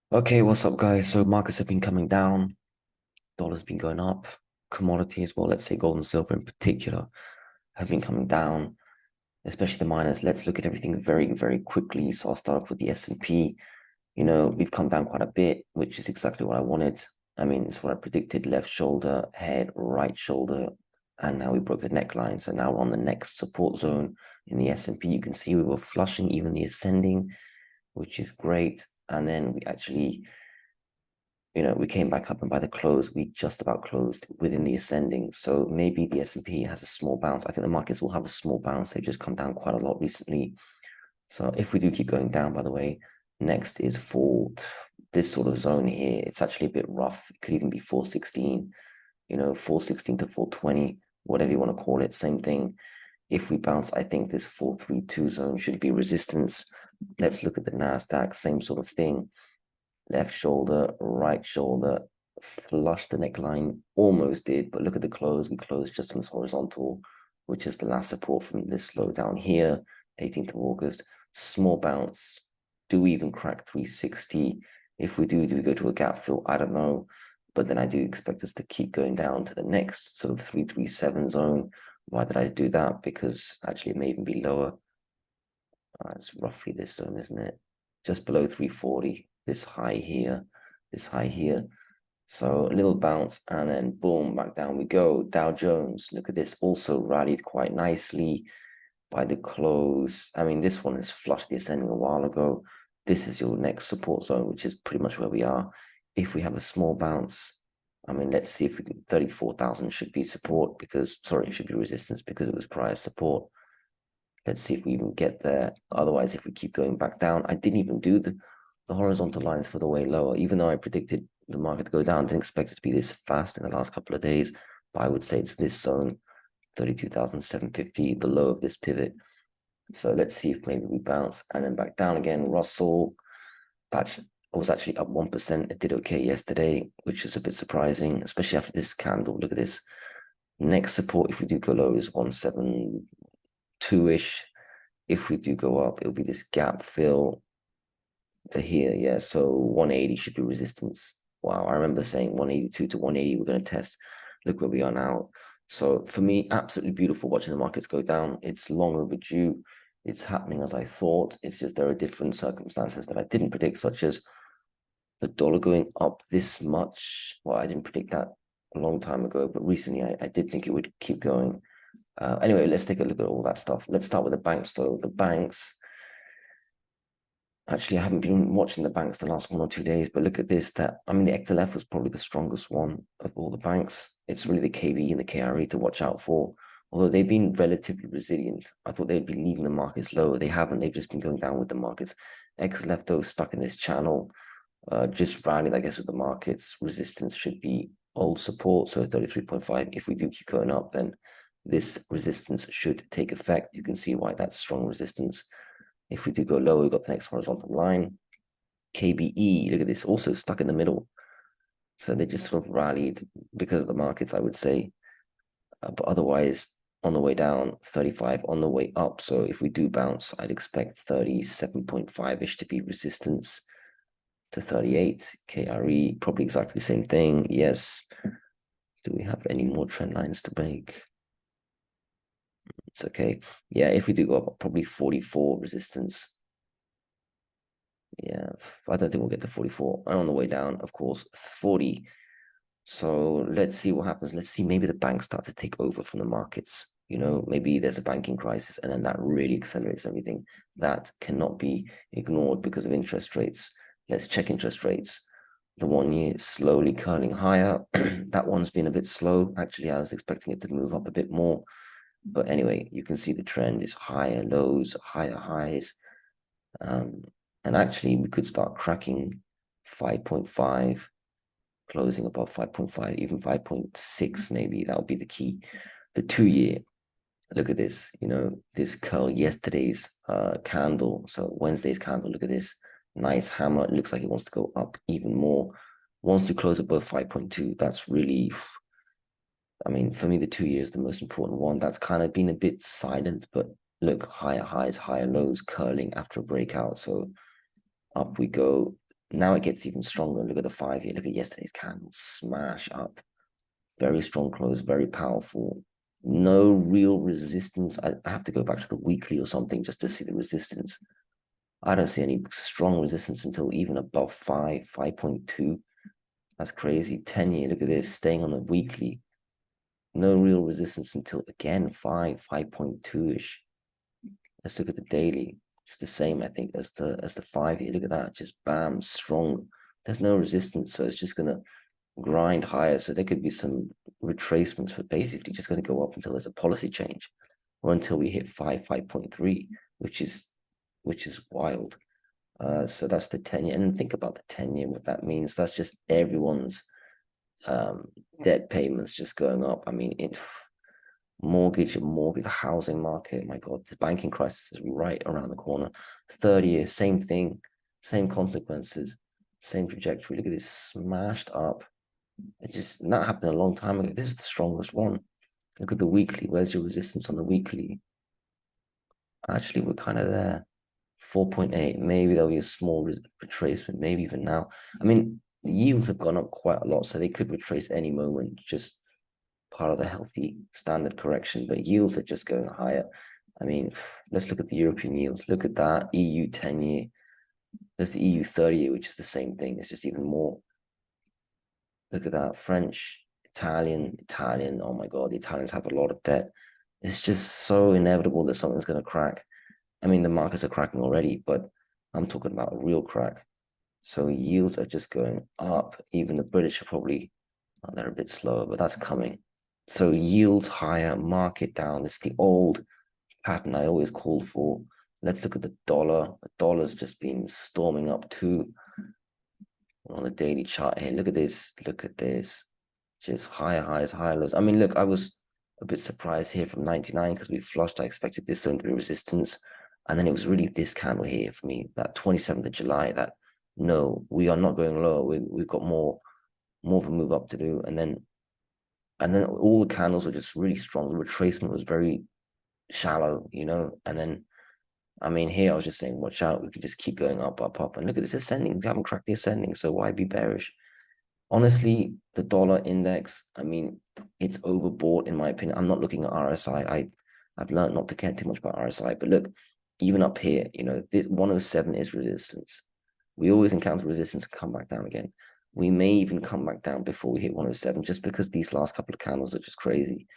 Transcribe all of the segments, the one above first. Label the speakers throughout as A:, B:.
A: Okay, what's up, guys? So markets have been coming down, dollar's been going up, commodities, well, let's say gold and silver in particular, have been coming down, especially the miners. Let's look at everything very, very quickly. So I'll start off with the S&P. We've come down quite a bit, which is exactly what I wanted. I mean, it's what I predicted: left shoulder, head, right shoulder, and now we broke the neckline. So now we're on the next support zone in the S&P. You can see we were flushing even the ascending, which is great. And then we actually we came back up, and by the close, we just about closed within the ascending. So maybe the S&P has a small bounce. I think the markets will have a small bounce. They've just come down quite a lot recently. So if we do keep going down, by the way, next is for this sort of zone here. It's actually a bit rough. It could even be 416, 416 to 420, whatever you want to call it, same thing. If we bounce, I think this 432 zone should be resistance. Let's look at the Nasdaq, same sort of thing. Left shoulder, right shoulder, flush the neckline, almost did, but look at the close. We closed just on this horizontal, which is the last support from this low down here, 18th of August. Small bounce. Do we even crack 360? If we do we go to a gap fill? I don't know. But then I do expect us to keep going down to the next sort of 337 zone. Why did I do that? Because actually it may even be lower. It's roughly this zone, isn't it? Just below 340, this high here, this high here. So a little bounce and then boom, back down we go. Dow Jones, look at this, also rallied quite nicely by the close. I mean, this one has flushed the ascending a while ago. This is your next support zone, which is pretty much where we are. If we have a small bounce, I mean, let's see if we can, 34,000 should be support because, sorry, it should be resistance because it was prior support. Let's see if we even get there. Otherwise, if we keep going back down, I didn't even do the horizontal lines for the way lower, even though I predicted the market to go down. Didn't expect it to be this fast in the last couple of days. But I would say it's this zone, 32,750, the low of this pivot. So let's see if maybe we bounce and then back down again. Russell, that was actually up 1%. It did okay yesterday, which is a bit surprising, especially after this candle. Look at this. Next support, if we do go low, is 172-ish. If we do go up, it'll be this gap fill to here. Yeah, so 180 should be resistance. Wow, I remember saying 182 to 180 we're going to test. Look where we are now. So for me, absolutely beautiful watching the markets go down. It's long overdue. It's happening as I thought. It's just there are different circumstances that I didn't predict, such as the dollar going up this much. Well, I didn't predict that a long time ago, but recently I did think it would keep going. Anyway, let's take a look at all that stuff. Let's start with the banks, though. The banks, actually, I haven't been watching the banks the last 1 or 2 days, but look at this. I mean, the XLF was probably the strongest one of all the banks. It's really the KB and the KRE to watch out for. Although they've been relatively resilient. I thought they'd be leaving the markets lower. They haven't. They've just been going down with the markets. XLF, though, stuck in this channel, just rallied, I guess, with the markets. Resistance should be old support, so 33.5. If we do keep going up, then this resistance should take effect. You can see why that's strong resistance. If we do go lower, we've got the next horizontal line. KBE, look at this, also stuck in the middle. So they just sort of rallied because of the markets, I would say. But otherwise, on the way down, 35, on the way up. So if we do bounce, I'd expect 37.5-ish to be resistance to 38. KRE, probably exactly the same thing. Yes. Do we have any more trend lines to break? It's okay. Yeah, if we do go up, probably 44 resistance. Yeah, I don't think we'll get to 44. And on the way down, of course, 40. So let's see what happens. Let's see, maybe the banks start to take over from the markets. Maybe there's a banking crisis and then that really accelerates everything. That cannot be ignored because of interest rates. Let's check interest rates. The 1 year is slowly curling higher. That one's been a bit slow. Actually, I was expecting it to move up a bit more. But anyway, you can see the trend is higher lows, higher highs. And actually, we could start cracking 5.5, closing above 5.5, even 5.6, maybe. That would be the key. The 2 year, look at this, this curl, yesterday's candle. So Wednesday's candle, look at this. Nice hammer. It looks like it wants to go up even more. Wants to close above 5.2. That's really, I mean, for me, the 2 year is the most important one. That's kind of been a bit silent, but look, higher highs, higher lows, curling after a breakout. So up we go. Now it gets even stronger. Look at the 5-year. Look at yesterday's candle. Smash up. Very strong close. Very powerful. No real resistance. I have to go back to the weekly or something just to see the resistance. I don't see any strong resistance until even above 5.2. That's crazy. 10-year. Look at this. Staying on the weekly. No real resistance until again 5.2-ish. Let's look at the daily. It's the same, I think, as the 5-year. Look at that, just bam, strong. There's no resistance, so it's just gonna grind higher. So there could be some retracements, but basically just gonna go up until there's a policy change, or until we hit 5.3, which is wild. So that's the 10-year, and think about the 10-year. What that means? That's just everyone's debt payments just going up. I mean, mortgage, the housing market. My God, this banking crisis is right around the corner. 30 years, same thing, same consequences, same trajectory. Look at this smashed up. It just not happened a long time ago. This is the strongest one. Look at the weekly. Where's your resistance on the weekly? Actually, we're kind of there. 4.8. Maybe there'll be a small retracement, maybe even now. I mean, the yields have gone up quite a lot, so they could retrace any moment. Just part of the healthy standard correction, but yields are just going higher. I mean, let's look at the European yields. Look at that EU 10-year. There's the EU 30-year, which is the same thing. It's just even more. Look at that French, Italian. Oh my God, the Italians have a lot of debt. It's just so inevitable that something's going to crack. I mean, the markets are cracking already, but I'm talking about a real crack. So yields are just going up. Even the British are probably, they're a bit slower, but that's coming. So yields higher, market down. It's the old pattern I always called for. Let's look at the dollar. The dollar's just been storming up too on the daily chart here. Look at this. Look at this. Just higher highs, higher lows. I mean, look, I was a bit surprised here from 99 because we flushed. I expected this zone to be resistance. And then it was really this candle here for me, that 27th of July, that no, we are not going lower. We've got more of a move up to do. And then all the candles were just really strong. The retracement was very shallow, and then I mean here I was just saying watch out, we could just keep going up, up, up, and look at this ascending. We haven't cracked the ascending, so why be bearish? Honestly, the dollar index, I mean, it's overbought in my opinion. I'm not looking at RSI. I've learned not to care too much about RSI, but look, even up here, this 107 is resistance. We always encounter resistance and come back down again. We may even come back down before we hit 107, just because these last couple of candles are just crazy.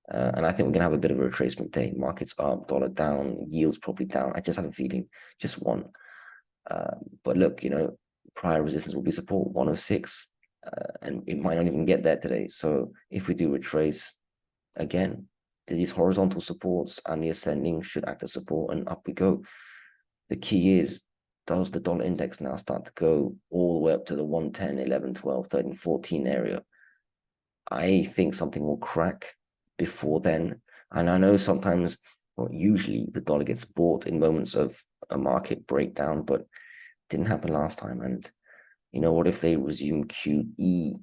A: And I think we're going to have a bit of a retracement day. Markets up, dollar down, yields probably down. I just have a feeling, just one. But look, prior resistance will be support 106, and it might not even get there today. So if we do retrace again, these horizontal supports and the ascending should act as support, and up we go. The key is, does the dollar index now start to go all the way up to the 110, 11, 12, 13, 14 area? I think something will crack before then. And I know sometimes, well, usually the dollar gets bought in moments of a market breakdown, but didn't happen last time. And what if they resume QE?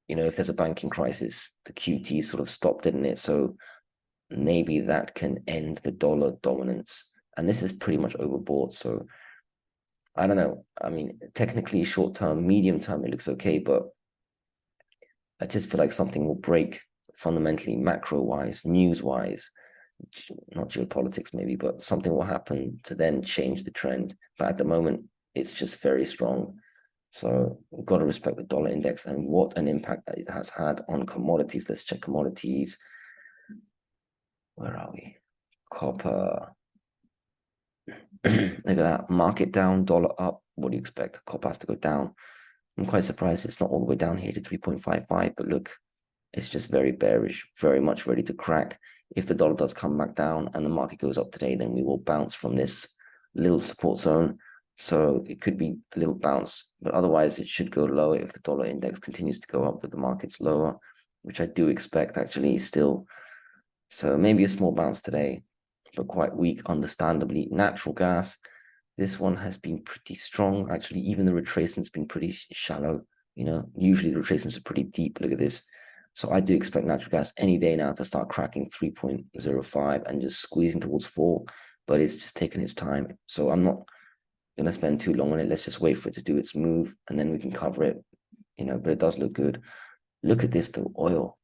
A: If there's a banking crisis, the QT sort of stopped, didn't it? So maybe that can end the dollar dominance. And this is pretty much overbought. So I don't know. I mean, technically short term, medium term, it looks okay, but I just feel like something will break fundamentally, macro wise, news wise, not geopolitics maybe, but something will happen to then change the trend. But at the moment, it's just very strong. So we've got to respect the dollar index and what an impact that it has had on commodities. Let's check commodities. Where are we? Copper. Look at that. Market down, dollar up. What do you expect? Copper has to go down. I'm quite surprised it's not all the way down here to 3.55, but look, it's just very bearish, very much ready to crack. If the dollar does come back down and the market goes up today, then we will bounce from this little support zone. So it could be a little bounce, but otherwise it should go lower if the dollar index continues to go up, but the market's lower, which I do expect actually still. So maybe a small bounce today, but quite weak, understandably. Natural gas, this one has been pretty strong. Actually, even the retracement's been pretty shallow. Usually the retracements are pretty deep. Look at this. So I do expect natural gas any day now to start cracking 3.05 and just squeezing towards 4, but it's just taking its time. So I'm not going to spend too long on it. Let's just wait for it to do its move, and then we can cover it, but it does look good. Look at this though, oil.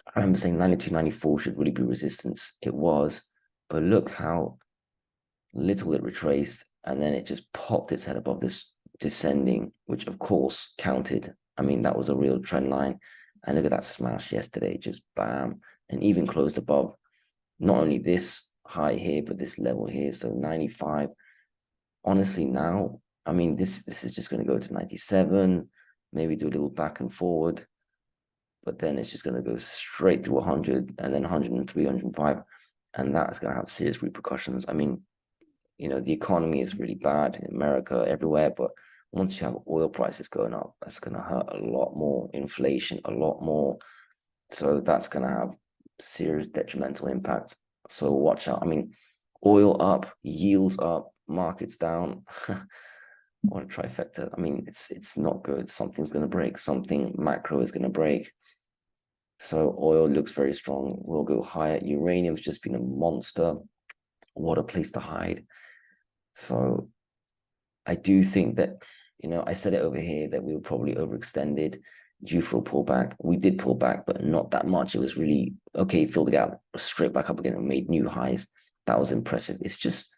A: I remember saying 92, 94 should really be resistance. It was, but look how little it retraced, and then it just popped its head above this descending, which of course counted. I mean, that was a real trend line. And look at that smash yesterday, just bam, and even closed above not only this high here, but this level here. So 95. Honestly, now, I mean, this is just going to go to 97, maybe do a little back and forward, but then it's just going to go straight through 100 and then 103, 105. And that's going to have serious repercussions. I mean, the economy is really bad in America, everywhere, but once you have oil prices going up, that's going to hurt a lot more. Inflation, a lot more. So that's going to have serious detrimental impact. So watch out. I mean, oil up, yields up, markets down. What a trifecta. I mean, it's not good. Something's going to break. Something macro is going to break. So oil looks very strong. We'll go higher. Uranium's just been a monster. What a place to hide. So I do think that, I said it over here that we were probably overextended due for a pullback. We did pull back, but not that much. It was really, okay, filled the gap, straight back up again and made new highs. That was impressive. It's just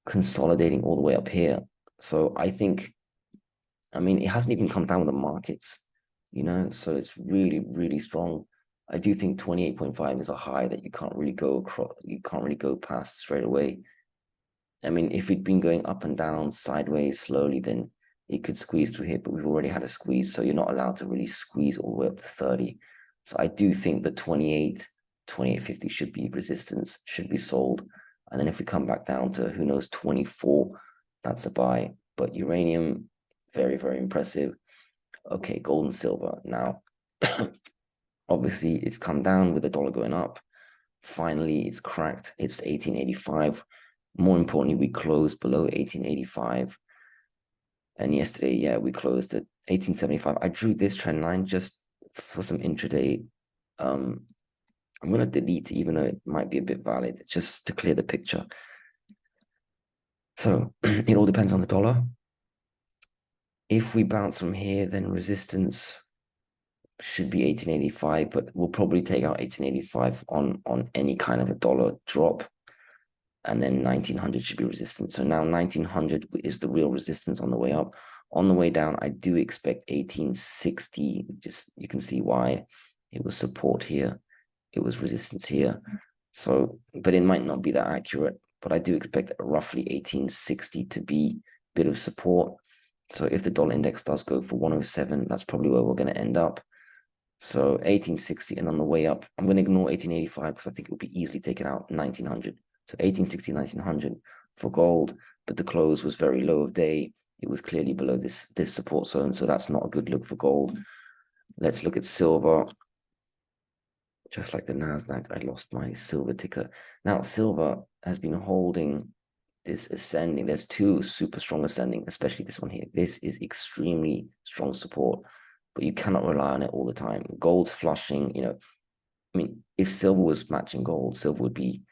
A: consolidating all the way up here. So I think, I mean, it hasn't even come down with the markets, so it's really, really strong. I do think 28.5 is a high that you can't really go across, you can't really go past straight away. I mean, if it'd been going up and down sideways slowly, then it could squeeze through here, but we've already had a squeeze, so you're not allowed to really squeeze all the way up to 30. So I do think that 28, 28.50 should be resistance, should be sold. And then if we come back down to, who knows, 24, that's a buy. But uranium, very, very impressive. Okay, gold and silver. Now, obviously, it's come down with the dollar going up. Finally, it's cracked. It's 1885. More importantly, we closed below 1885. And yesterday, yeah, we closed at 1875. I drew this trend line just for some intraday. I'm going to delete, even though it might be a bit valid, just to clear the picture. So it all depends on the dollar. If we bounce from here, then resistance should be 1885, but we'll probably take out 1885 on any kind of a dollar drop. And then 1900 should be resistance. So now 1900 is the real resistance on the way up. On the way down, I do expect 1860. Just you can see why it was support here, it was resistance here. So, but it might not be that accurate. But I do expect roughly 1860 to be a bit of support. So if the dollar index does go for 107, that's probably where we're going to end up. So 1860, and on the way up, I'm going to ignore 1885 because I think it will be easily taken out 1900. So 1860, 1900 for gold, but the close was very low of day. It was clearly below this support zone, so that's not a good look for gold. Let's look at silver. Just like the Nasdaq, I lost my silver ticker. Now, silver has been holding this ascending. There's two super strong ascending, especially this one here. This is extremely strong support, but you cannot rely on it all the time. Gold's flushing, I mean, if silver was matching gold, silver would be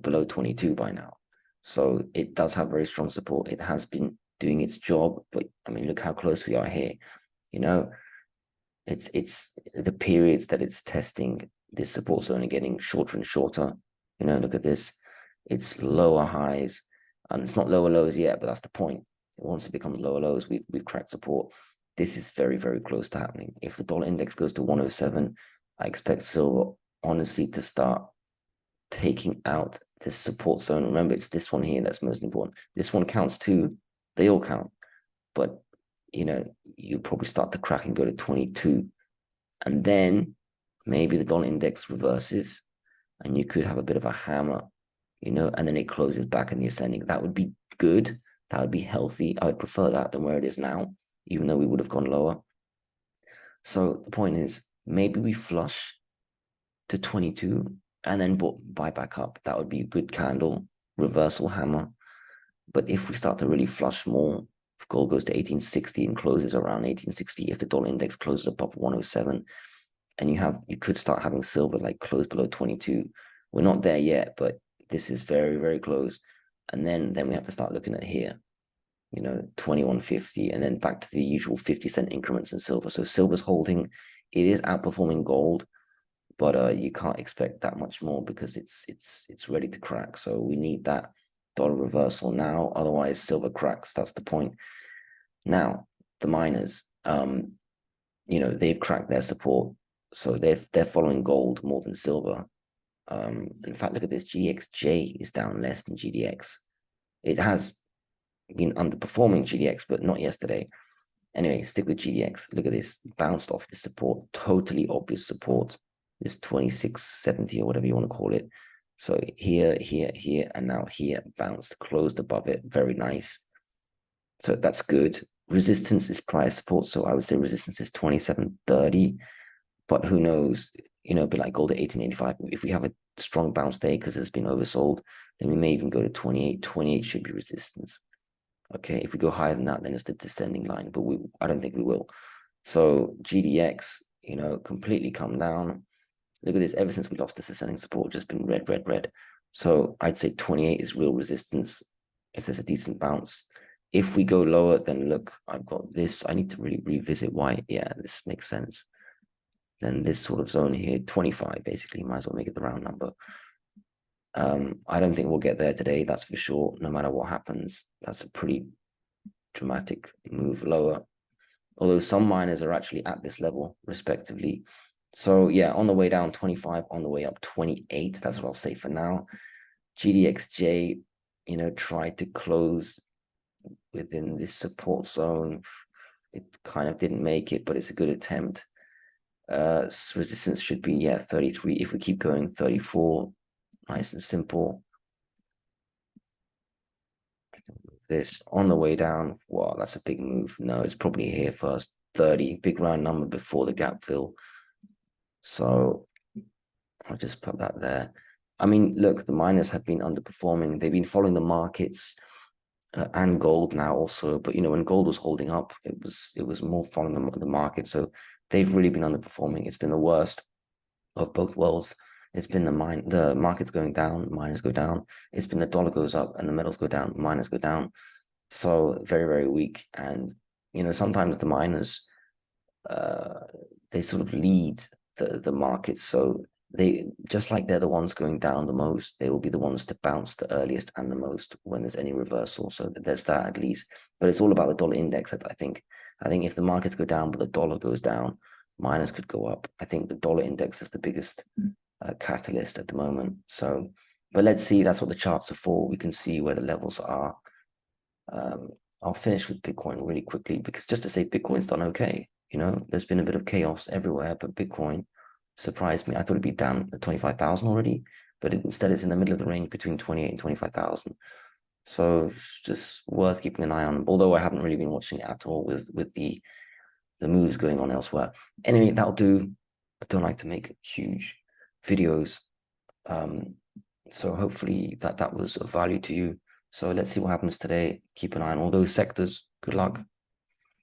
A: below 22 by now. So it does have very strong support. It has been doing its job, but I mean, look how close we are here. It's the periods that it's testing this support zone are getting shorter and shorter. Look at this. It's lower highs, and it's not lower lows yet, but that's the point. Once it becomes lower lows, we've cracked support. This is very, very close to happening. If the dollar index goes to 107, I expect silver honestly to start taking out this support zone. Remember, it's this one here that's most important. This one counts too. They all count. But, you probably start to crack and go to 22. And then maybe the dollar index reverses and you could have a bit of a hammer, and then it closes back in the ascending. That would be good. That would be healthy. I would prefer that than where it is now, even though we would have gone lower. So the point is, maybe we flush to 22 and then buy back up. That would be a good candle, reversal hammer. But if we start to really flush more, if gold goes to 1860 and closes around 1860, if the dollar index closes above 107, and you could start having silver like close below 22. We're not there yet, but this is very, very close. And then we have to start looking at here. 21.50, and then back to the usual 50-cent increments in silver. So silver's holding. It is outperforming gold, but you can't expect that much more because it's ready to crack. So we need that dollar reversal now. Otherwise, silver cracks. That's the point. Now, the miners, they've cracked their support. So they're following gold more than silver. In fact, look at this. GDXJ is down less than GDX. It has been underperforming GDX, but not yesterday. Anyway, stick with GDX. Look at this. Bounced off this support. Totally obvious support. This 2670 or whatever you want to call it. So here, and now here. Bounced, closed above it. Very nice. So that's good. Resistance is prior support. So I would say resistance is 2730. But who knows? A bit like gold at 1885. If we have a strong bounce day because it's been oversold, then we may even go to 28. 28 should be resistance. Okay, if we go higher than that, then it's the descending line, but I don't think we will. So GDX, completely come down. Look at this. Ever since we lost this ascending support, just been red, red, red. So I'd say 28 is real resistance if there's a decent bounce. If we go lower, then look, I've got this. I need to really revisit why. Yeah, this makes sense. Then this sort of zone here, 25, basically, might as well make it the round number. I don't think we'll get there today, that's for sure. No matter what happens, that's a pretty dramatic move lower. Although some miners are actually at this level, respectively. So yeah, on the way down 25, on the way up 28. That's what I'll say for now. GDXJ, tried to close within this support zone. It kind of didn't make it, but it's a good attempt. Resistance should be 33. If we keep going, 34. Nice and simple. This on the way down. Wow, that's a big move. No, it's probably here first. 30, big round number before the gap fill. So I'll just put that there. I mean, look, the miners have been underperforming. They've been following the markets and gold now also. But when gold was holding up, it was more following the market. So they've really been underperforming. It's been the worst of both worlds. It's been the markets going down, miners go down. It's been the dollar goes up and the metals go down, miners go down. So very, very weak. And sometimes the miners they sort of lead the market. So they just like they're the ones going down the most, they will be the ones to bounce the earliest and the most when there's any reversal. So there's that at least. But it's all about the dollar index. I think if the markets go down but the dollar goes down, miners could go up. I think the dollar index is the biggest catalyst at the moment. So, but let's see. That's what the charts are for. We can see where the levels are. I'll finish with Bitcoin really quickly because just to say Bitcoin's done okay. There's been a bit of chaos everywhere, but Bitcoin surprised me. I thought it'd be down at 25,000 already, but instead it's in the middle of the range between 28 and 25,000. So it's just worth keeping an eye on. Although I haven't really been watching it at all with the moves going on elsewhere. Anyway, that'll do. I don't like to make huge videos. So hopefully that was of value to you. So let's see what happens today. Keep an eye on all those sectors. Good luck.